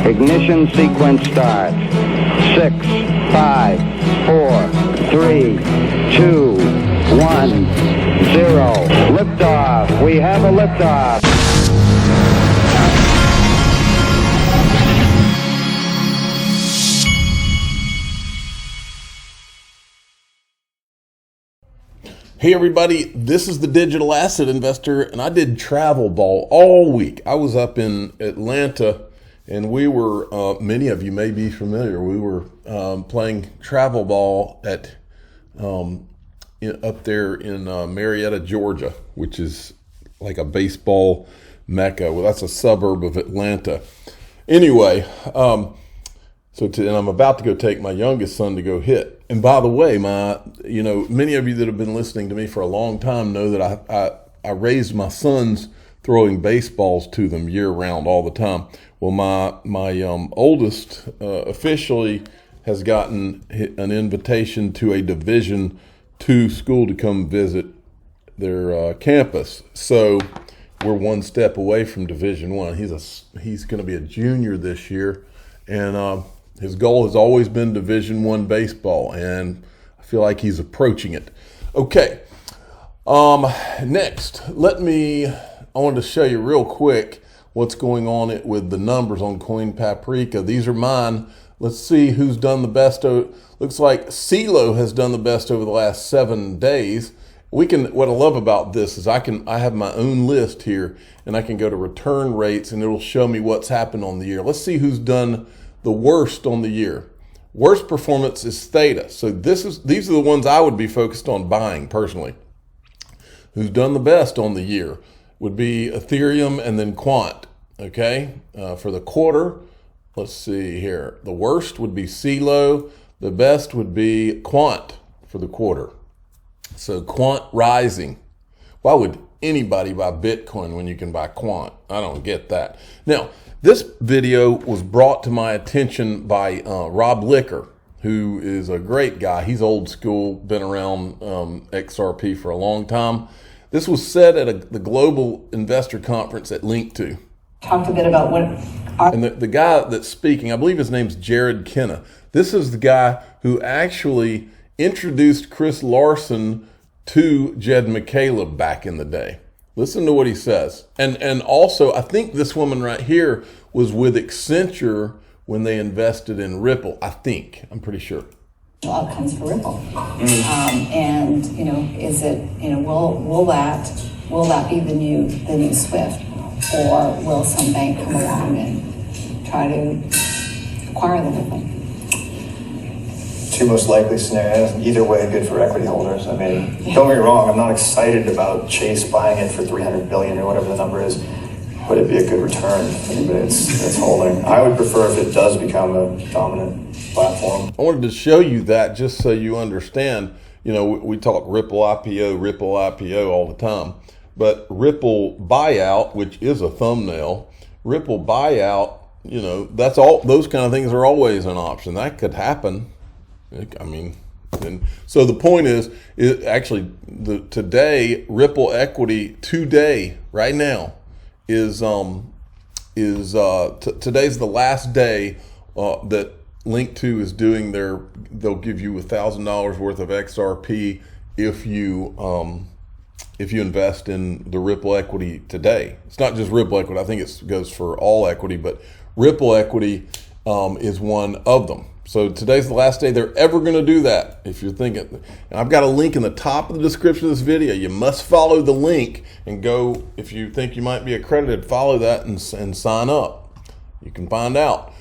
Ignition sequence starts. 6, 5, 4, 3, 2, 1, 0. Liftoff. We have a liftoff. Hey everybody, this is the Digital Asset Investor, and I did travel ball all week. I was up in Atlanta, and we were, many of you may be familiar, we were playing travel ball at up there in Marietta, Georgia, which is like a baseball mecca. Well, that's a suburb of Atlanta. Anyway, and I'm about to go take my youngest son to go hit. And by the way, many of you that have been listening to me for a long time know that I raised my sons throwing baseballs to them year round all the time. Well, my oldest officially has gotten an invitation to a Division II school to come visit their campus. So we're one step away from Division I. He's going to be a junior this year, and his goal has always been Division I baseball, and I feel like he's approaching it. Okay, next, I wanted to show you real quick what's going on with the numbers on Coin Paprika. These are mine. Let's see who's done the best. Looks like CeeLo has done the best over the last 7 days. What I love about this is I have my own list here, and I can go to return rates, and it'll show me what's happened on the year. Let's see who's done the worst on the year. Worst performance is Theta. So these are the ones I would be focused on buying personally. Who's done the best on the year would be Ethereum and then Quant. Okay, for the quarter, let's see here. The worst would be CeeLo. The best would be Quant for the quarter. So Quant rising. Why would anybody buy Bitcoin when you can buy Quant? I don't get that. Now, this video was brought to my attention by Rob Licker, who is a great guy. He's old school, been around XRP for a long time. This was said at the Global Investor Conference at Link2. Talked a bit about and the guy that's speaking, I believe his name's Jared Kenna. This is the guy who actually introduced Chris Larson to Jed McCaleb back in the day. Listen to what he says. And also, I think this woman right here was with Accenture when they invested in Ripple. I'm pretty sure. Outcomes for Ripple. And, is it, will that be the new Swift? Or will some bank come along and try to acquire the whole thing? Two most likely scenarios. Either way, good for equity holders. I mean, don't get me wrong, I'm not excited about Chase buying it for $300 billion or whatever the number is, but it'd be a good return for anybody that's holding. I would prefer if it does become a dominant platform. I wanted to show you that just so you understand. We talk Ripple IPO all the time, but Ripple buyout, which is a thumbnail, Ripple buyout, that's all. Those kind of things are always an option. That could happen. So the point is today Ripple equity today right now is today's the last day that Link2 is doing they'll give you $1,000 worth of XRP if you invest in the Ripple equity today. It's not just Ripple equity. I think it goes for all equity, but Ripple equity is one of them. So today's the last day they're ever going to do that. If you're thinking, and I've got a link in the top of the description of this video. You must follow the link and go, if you think you might be accredited, follow that and sign up. You can find out.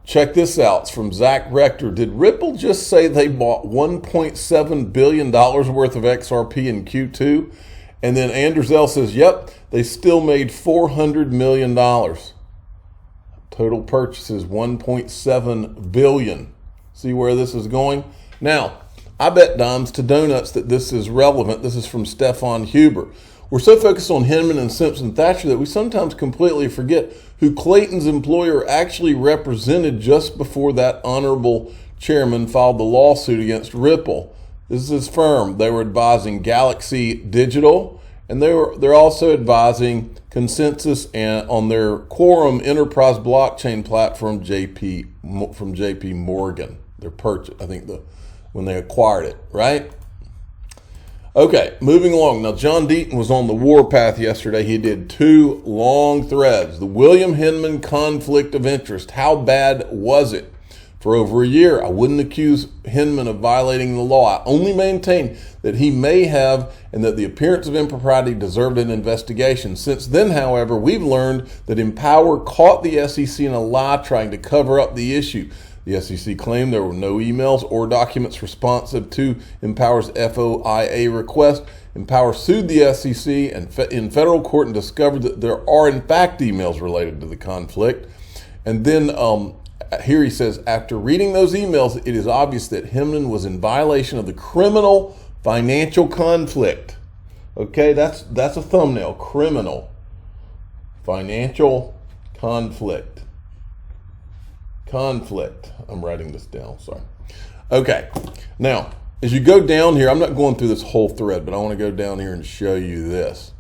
Check this out. It's from Zach Rector. Did Ripple just say they bought $1.7 billion worth of XRP in Q2? And then Andersell says, yep, they still made $400 million. Total purchases, $1.7 billion. See where this is going? Now, I bet dimes to donuts that this is relevant. This is from Stefan Huber. We're so focused on Hinman and Simpson Thatcher that we sometimes completely forget who Clayton's employer actually represented just before that honorable chairman filed the lawsuit against Ripple. This is his firm. They were advising Galaxy Digital, and they're also advising consensus and on their Quorum Enterprise blockchain platform from JP Morgan. Their purchase, I think when they acquired it, right? Okay, moving along. Now, John Deaton was on the warpath yesterday. He did 2 long threads. The William Hinman conflict of interest. How bad was it? For over a year, I wouldn't accuse Hinman of violating the law. I only maintain that he may have, and that the appearance of impropriety deserved an investigation. Since then, however, we've learned that Empower caught the SEC in a lie trying to cover up the issue. The SEC claimed there were no emails or documents responsive to Empower's FOIA request. Empower sued the SEC in federal court and discovered that there are in fact emails related to the conflict. And then here he says, after reading those emails, it is obvious that Hinman was in violation of the criminal financial conflict. Okay, that's a thumbnail. Criminal financial conflict. I'm writing this down, sorry. Okay, now, as you go down here, I'm not going through this whole thread, but I want to go down here and show you this.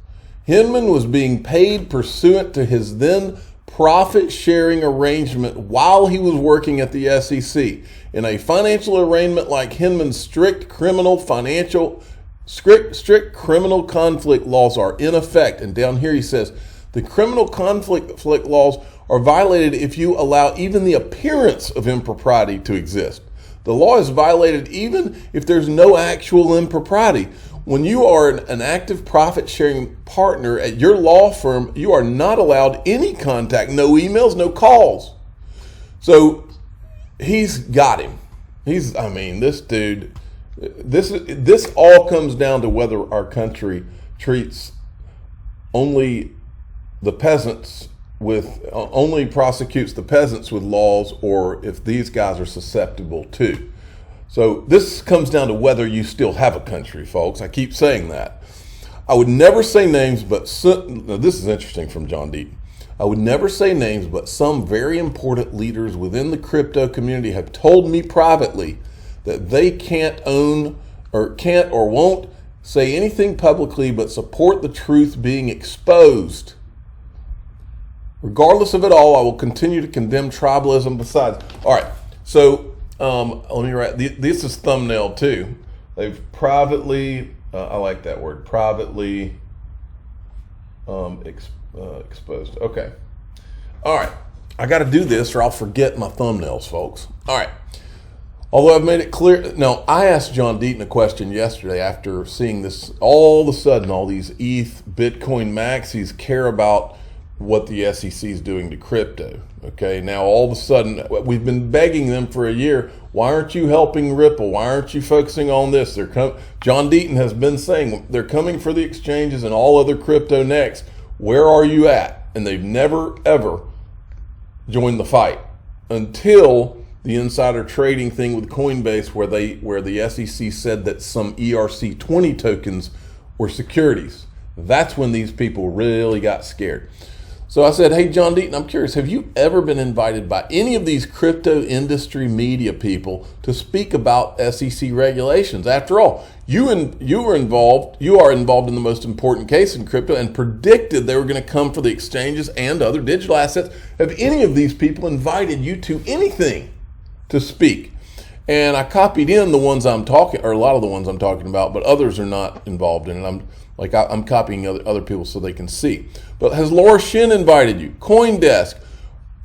Hinman was being paid pursuant to his then profit-sharing arrangement while he was working at the SEC. In a financial arrangement like Hinman's, strict criminal conflict laws are in effect. And down here he says, the criminal conflict laws are violated if you allow even the appearance of impropriety to exist. The law is violated even if there's no actual impropriety. When you are an active profit-sharing partner at your law firm, you are not allowed any contact, no emails, no calls. So he's got him. This dude, this all comes down to whether our country treats only prosecutes the peasants with laws, or if these guys are susceptible too. So this comes down to whether you still have a country, folks. I keep saying that. I would never say names, but now this is interesting from John Deaton. I would never say names, but some very important leaders within the crypto community have told me privately that they can't or won't say anything publicly but support the truth being exposed. Regardless of it all, I will continue to condemn tribalism besides. All right, so let me write, this is thumbnail too. They've privately, I like that word, privately exposed. Okay, all right, I got to do this or I'll forget my thumbnails, folks. All right, although I've made it clear. Now, I asked John Deaton a question yesterday after seeing this, all of a sudden, all these ETH, Bitcoin maxis care about what the SEC is doing to crypto. Okay, now all of a sudden, we've been begging them for a year, why aren't you helping Ripple? Why aren't you focusing on this? John Deaton has been saying they're coming for the exchanges and all other crypto next. Where are you at? And they've never, ever joined the fight until the insider trading thing with Coinbase, where the SEC said that some ERC20 tokens were securities. That's when these people really got scared. So I said, hey, John Deaton, I'm curious, have you ever been invited by any of these crypto industry media people to speak about SEC regulations? After all, you are involved in the most important case in crypto and predicted they were going to come for the exchanges and other digital assets. Have any of these people invited you to anything to speak? And I copied in the ones I'm talking, or a lot of the ones I'm talking about, but others are not involved in it. I'm copying other people so they can see. But has Laura Shin invited you? CoinDesk,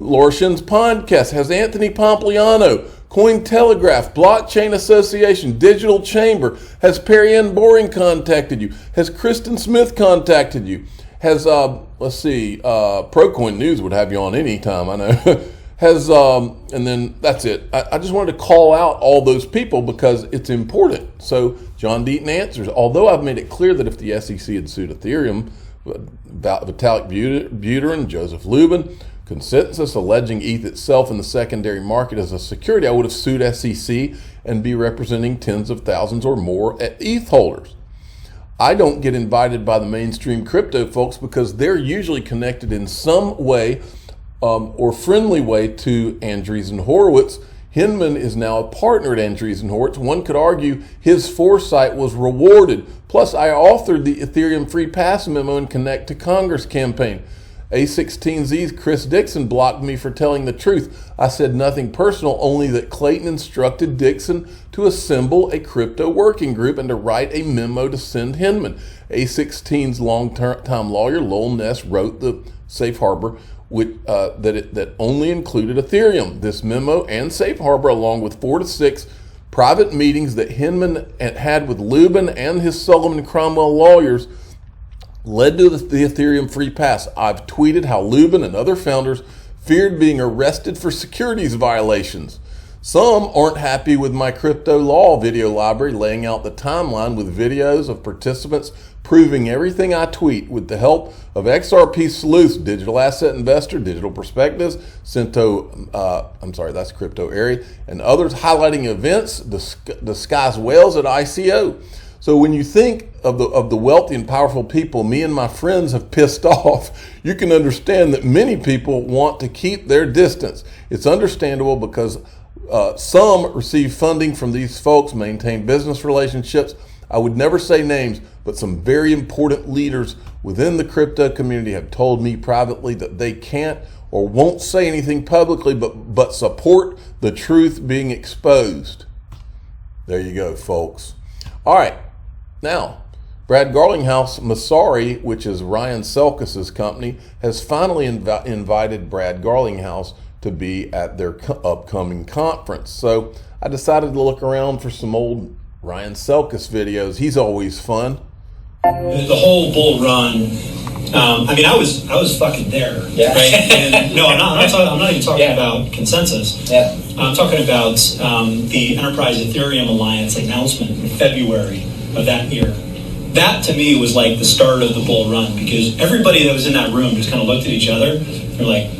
Laura Shin's podcast, has Anthony Pompliano, Cointelegraph, Blockchain Association, Digital Chamber, has Perianne Boring contacted you? Has Kristen Smith contacted you? Has, ProCoin News would have you on any time, I know. And then that's it. I just wanted to call out all those people because it's important. So John Deaton answers, although I've made it clear that if the SEC had sued Ethereum, Vitalik Buterin, Joseph Lubin, consensus alleging ETH itself in the secondary market as a security, I would have sued SEC and be representing tens of thousands or more ETH holders. I don't get invited by the mainstream crypto folks because they're usually connected in some way or friendly way to Andreessen Horowitz Hinman is now a partner at Andreessen Horowitz. One could argue his foresight was rewarded. Plus, I authored the Ethereum Free Pass memo and Connect to Congress campaign. A16Z's Chris Dixon blocked me for telling the truth. I said nothing personal, only that Clayton instructed Dixon to assemble a crypto working group and to write a memo to send Hinman. A16's long-time lawyer, Lowell Ness, wrote the safe harbor that only included Ethereum. This memo and safe harbor, along with 4 to 6 private meetings that Hinman had with Lubin and his Sullivan Cromwell lawyers, led to the Ethereum Free Pass. I've tweeted how Lubin and other founders feared being arrested for securities violations. Some aren't happy with my crypto law video library, laying out the timeline with videos of participants proving everything I tweet. With the help of XRP sleuths, Digital Asset Investor, Digital Perspectives, that's Crypto Area, and others highlighting events, disguised whales at ICO. So when you think of the wealthy and powerful people me and my friends have pissed off, you can understand that many people want to keep their distance. It's understandable because some receive funding from these folks, maintain business relationships. I would never say names, but some very important leaders within the crypto community have told me privately that they can't or won't say anything publicly, but support the truth being exposed. There you go, folks. All right. Now, Brad Garlinghouse Masari, which is Ryan Selkis's company, has finally invited Brad Garlinghouse to be at their upcoming conference. So I decided to look around for some old Ryan Selkis videos. He's always fun. The whole bull run. I was fucking there. Yeah. Right? And, no, I'm not even talking about consensus. Yeah. I'm talking about the Enterprise Ethereum Alliance announcement in February of that year. That to me was like the start of the bull run, because everybody that was in that room just kind of looked at each other. They're like,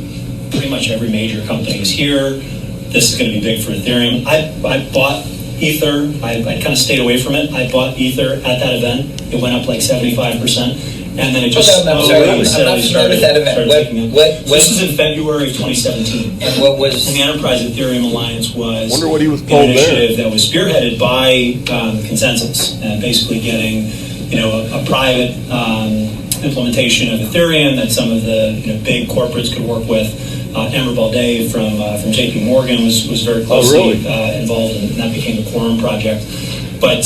pretty much every major company is here. This is going to be big for Ethereum. I bought Ether. I kind of stayed away from it. I bought Ether at that event. It went up like 75%. And then it just slowly started taking off. This is in February of 2017. And what was... And the Enterprise Ethereum Alliance was wonder what he was told an initiative there. that was spearheaded by Consensus, and basically getting a private implementation of Ethereum that some of the big corporates could work with. Amber Balday from JP Morgan was very closely involved, and that became the Quorum project. But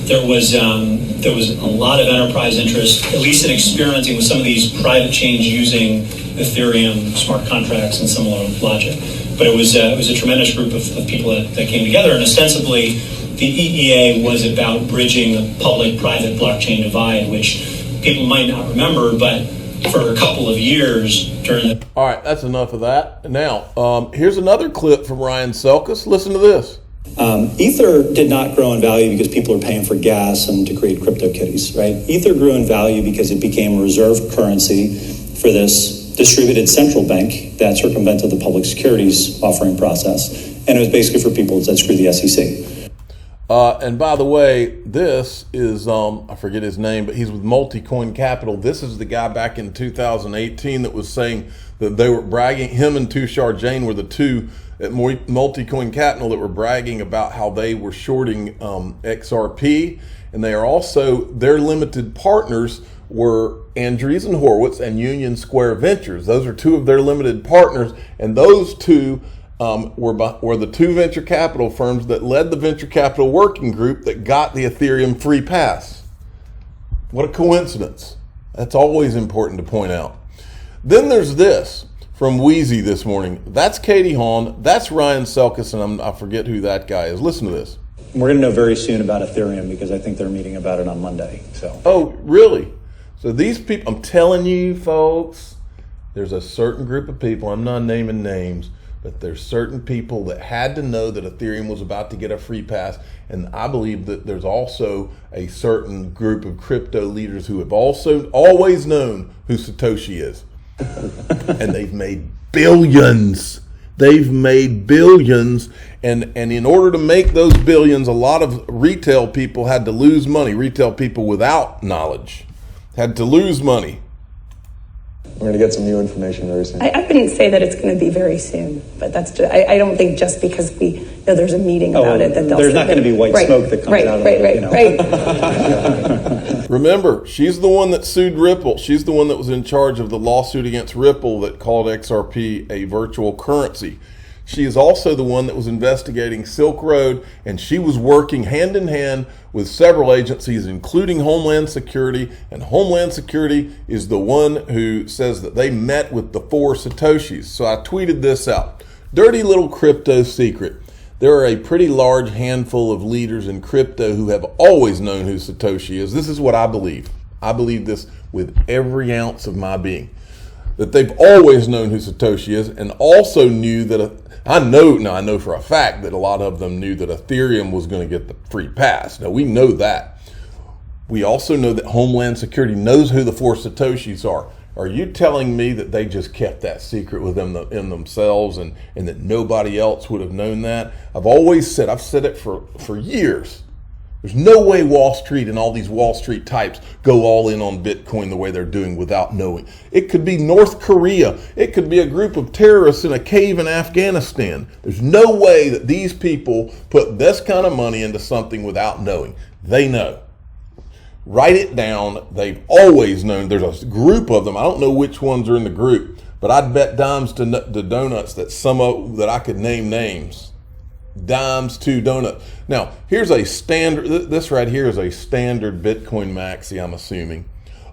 there was a lot of enterprise interest, at least in experimenting with some of these private chains using Ethereum smart contracts and similar logic. But it was a tremendous group of people that came together, and ostensibly the EEA was about bridging the public-private blockchain divide, which people might not remember, but for a couple of years during the... All right, that's enough of that. Now, here's another clip from Ryan Selkis. Listen to this. Ether did not grow in value because people are paying for gas and to create crypto kitties, right? Ether grew in value because it became a reserve currency for this distributed central bank that circumvented the public securities offering process. And it was basically for people that screw the SEC. And by the way, this is, I forget his name, but he's with Multicoin Capital. This is the guy back in 2018 that was saying that they were bragging, him and Tushar Jain were the two at Multicoin Capital that were bragging about how they were shorting XRP. And they are also, their limited partners were Andreessen Horowitz and Union Square Ventures. Those are two of their limited partners, and those two were the two venture capital firms that led the venture capital working group that got the Ethereum Free Pass. What a coincidence. That's always important to point out. Then there's this from Wheezy this morning. That's Katie Hawn. That's Ryan Selkis, and I forget who that guy is. Listen to this. We're going to know very soon about Ethereum because I think they're meeting about it on Monday. So. Oh, really? So these people, I'm telling you, folks, there's a certain group of people, I'm not naming names, but there's certain people that had to know that Ethereum was about to get a free pass. And I believe that there's also a certain group of crypto leaders who have also always known who Satoshi is. And they've made billions. They've made billions. And in order to make those billions, a lot of retail people had to lose money. Retail people without knowledge had to lose money. We're going to get some new information very soon. I wouldn't say that it's going to be very soon, but that's just, I don't think just because we know there's a meeting about it that they'll. There's not going to be white smoke that comes out of it. Right. Remember, she's the one that sued Ripple. She's the one that was in charge of the lawsuit against Ripple that called XRP a virtual currency. She is also the one that was investigating Silk Road, and she was working hand in hand with several agencies, including Homeland Security. And Homeland Security is the one who says that they met with the 4 Satoshis. So I tweeted this out. Dirty little crypto secret. There are a pretty large handful of leaders in crypto who have always known who Satoshi is. This is what I believe. I believe this with every ounce of my being. That they've always known who Satoshi is, and also knew that I know for a fact that a lot of them knew that Ethereum was going to get the free pass. Now, we know that. We also know that Homeland Security knows who the 4 Satoshis are. Are you telling me that they just kept that secret within in themselves and that nobody else would have known that? I've said it for years. There's no way Wall Street and all these Wall Street types go all in on Bitcoin the way they're doing without knowing. It could be North Korea. It could be a group of terrorists in a cave in Afghanistan. There's no way that these people put this kind of money into something without knowing. They know. Write it down. They've always known. There's a group of them. I don't know which ones are in the group, but I'd bet dimes to donuts that I could name names. Dimes to donut. Now, here's a standard, this right here is a standard Bitcoin maxi, I'm assuming.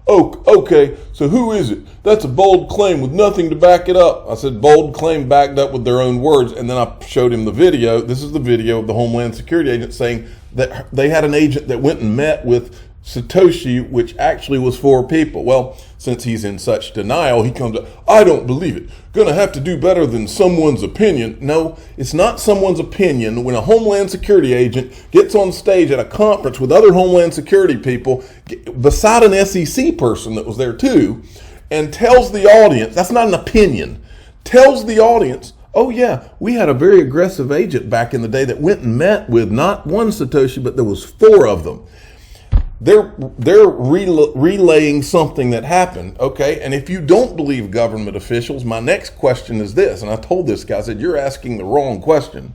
Oh, okay, so who is it? That's a bold claim with nothing to back it up. I said bold claim backed up with their own words, and then I showed him the video. This is the video of the Homeland Security agent saying that they had an agent that went and met with Satoshi, which actually was 4 people. Well, since he's in such denial, he comes up, I don't believe it. Gonna have to do better than someone's opinion. No, it's not someone's opinion. When a Homeland Security agent gets on stage at a conference with other Homeland Security people, beside an SEC person that was there too, and tells the audience, that's not an opinion, tells the audience, oh yeah, we had a very aggressive agent back in the day that went and met with not 1 Satoshi, but there was 4 of them. They're relaying something that happened, okay? And if you don't believe government officials, my next question is this, and I told this guy, I said, you're asking the wrong question.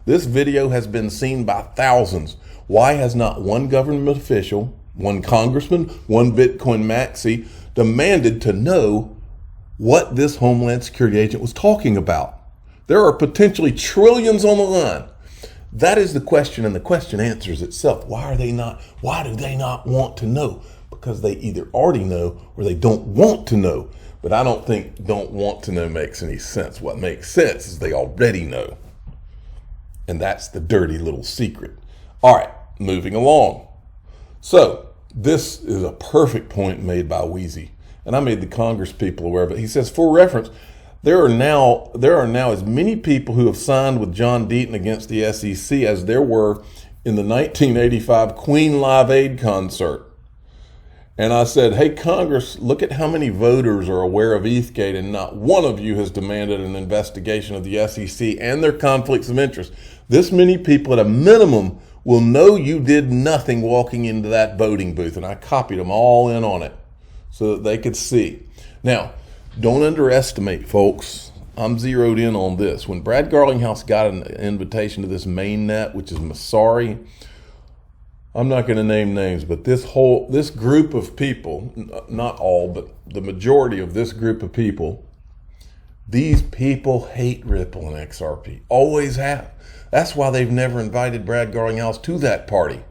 This video has been seen by thousands. Why has not 1 government official, 1 congressman, 1 Bitcoin maxi demanded to know what this Homeland Security agent was talking about? There are potentially trillions on the line. That is the question, and the question answers itself. Why do they not want to know? Because they either already know or they don't want to know. But I don't think don't want to know makes any sense. What makes sense is they already know. And that's the dirty little secret. All right, moving along. So this is a perfect point made by Wheezy. And I made the Congress people aware of it. He says, for reference, there are now as many people who have signed with John Deaton against the SEC as there were in the 1985 Queen Live Aid concert. And I said, hey, Congress, look at how many voters are aware of ETHgate, and not one of you has demanded an investigation of the SEC and their conflicts of interest. This many people at a minimum will know you did nothing walking into that voting booth. And I copied them all in on it so that they could see. Now, don't underestimate, folks. I'm zeroed in on this. When Brad Garlinghouse got an invitation to this mainnet, which is Masari, I'm not going to name names, but this group of people, not all, but the majority of this group of people, these people hate Ripple and XRP. Always have. That's why they've never invited Brad Garlinghouse to that party.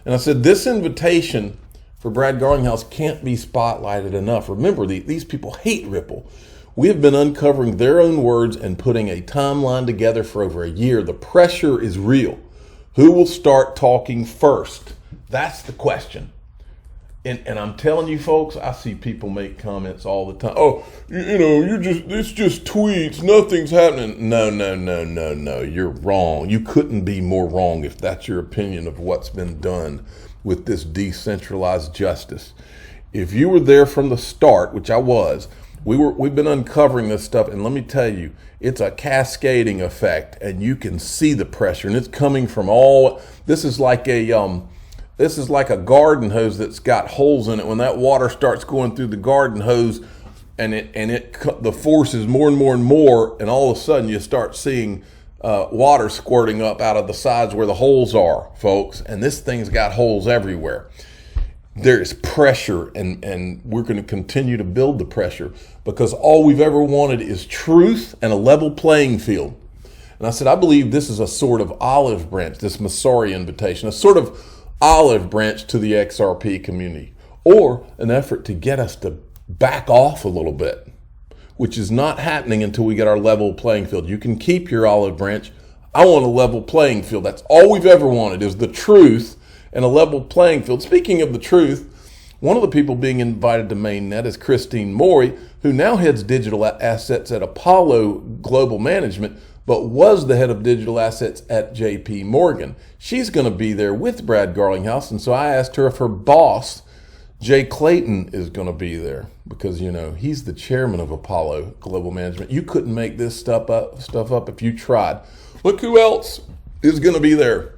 And I said, this invitation for Brad Garlinghouse can't be spotlighted enough. Remember, these people hate Ripple. We have been uncovering their own words and putting a timeline together for over a year. The pressure is real. Who will start talking first? That's the question. And I'm telling you, folks, I see people make comments all the time. Oh, it's just tweets. Nothing's happening. No. You're wrong. You couldn't be more wrong if that's your opinion of what's been done with this decentralized justice. If you were there from the start, which I was, we've been uncovering this stuff, and let me tell you, it's a cascading effect, and you can see the pressure, and it's coming from all. This is like a garden hose that's got holes in it. When that water starts going through the garden hose, and the force is more and more and more, and all of a sudden you start seeing water squirting up out of the sides where the holes are, folks. And this thing's got holes everywhere. There is pressure, and we're going to continue to build the pressure, because all we've ever wanted is truth and a level playing field. And I said, I believe this is a sort of olive branch, this Masari invitation, a sort of olive branch to the XRP community, or an effort to get us to back off a little bit, which is not happening until we get our level playing field. You can keep your olive branch. I want a level playing field. That's all we've ever wanted, is the truth and a level playing field. Speaking of the truth, one of the people being invited to mainnet is Christine Morey, who now heads digital assets at Apollo Global Management, but was the head of digital assets at JP Morgan. She's going to be there with Brad Garlinghouse, and so I asked her if her boss, Jay Clayton, is going to be there, because, you know, he's the chairman of Apollo Global Management. You couldn't make this stuff up if you tried. Look who else is going to be there.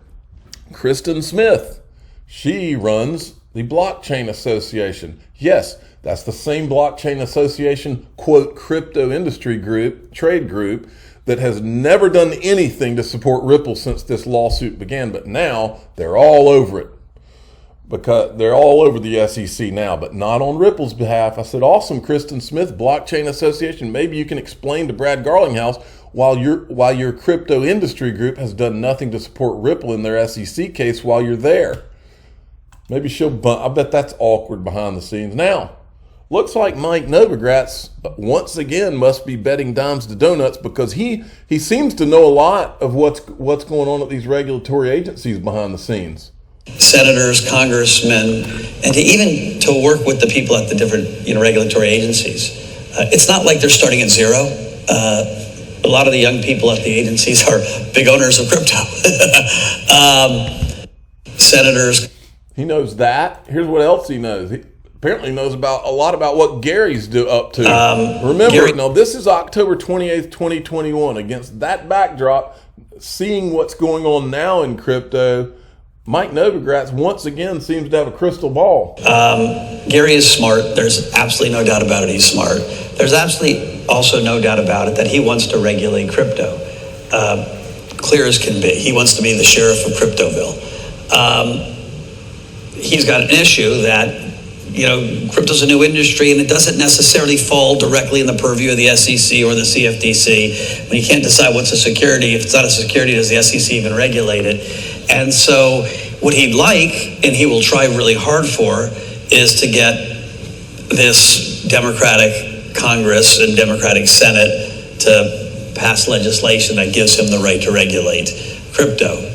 Kristen Smith. She runs the Blockchain Association. Yes, that's the same Blockchain Association, quote, crypto industry group, trade group, that has never done anything to support Ripple since this lawsuit began. But now they're all over it, because they're all over the SEC now, but not on Ripple's behalf. I said, awesome, Kristen Smith, Blockchain Association. Maybe you can explain to Brad Garlinghouse why your crypto industry group has done nothing to support Ripple in their SEC case while you're there. Maybe I bet that's awkward behind the scenes. Now, looks like Mike Novogratz once again must be betting dimes to donuts, because he seems to know a lot of what's going on at these regulatory agencies behind the scenes. Senators, congressmen, and even to work with the people at the different regulatory agencies. It's not like they're starting at zero. A lot of the young people at the agencies are big owners of crypto. Senators. He knows that. Here's what else he knows. He apparently knows a lot about what Gary's up to. Remember, now this is October 28th, 2021. Against that backdrop, seeing what's going on now in crypto, Mike Novogratz once again seems to have a crystal ball. Gary is smart. There's absolutely no doubt about it. He's smart. There's absolutely also no doubt about it that he wants to regulate crypto. Clear as can be. He wants to be the sheriff of Cryptoville. He's got an issue that, crypto's a new industry, and it doesn't necessarily fall directly in the purview of the SEC or the CFTC. When you can't decide what's a security, if it's not a security, does the SEC even regulate it? And so what he'd like, and he will try really hard for, is to get this Democratic Congress and Democratic Senate to pass legislation that gives him the right to regulate crypto.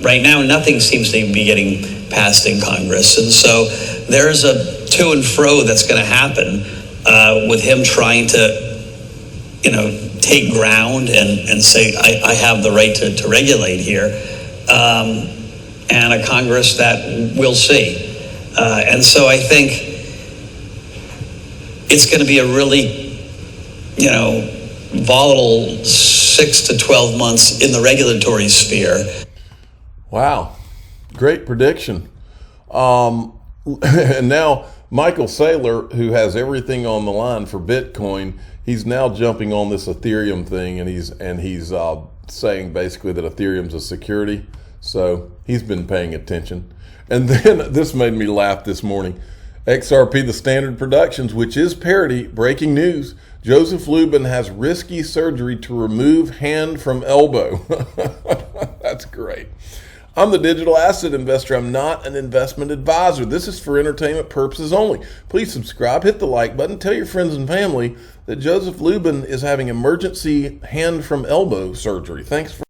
Right now, nothing seems to be getting passed in Congress. And so there's a to and fro that's going to happen with him trying to, take ground and say, I have the right to regulate here. And a Congress that we'll see. And so I think it's going to be a really, volatile 6 to 12 months in the regulatory sphere. Wow, great prediction. And now Michael Saylor, who has everything on the line for Bitcoin, he's now jumping on this Ethereum thing, and he's saying basically that Ethereum's a security. So he's been paying attention. And then this made me laugh this morning. XRP, the Standard Productions, which is parody, breaking news. Joseph Lubin has risky surgery to remove hand from elbow. That's great. I'm the digital asset investor. I'm not an investment advisor. This is for entertainment purposes only. Please subscribe, hit the like button, tell your friends and family that Joseph Lubin is having emergency hand from elbow surgery. Thanks for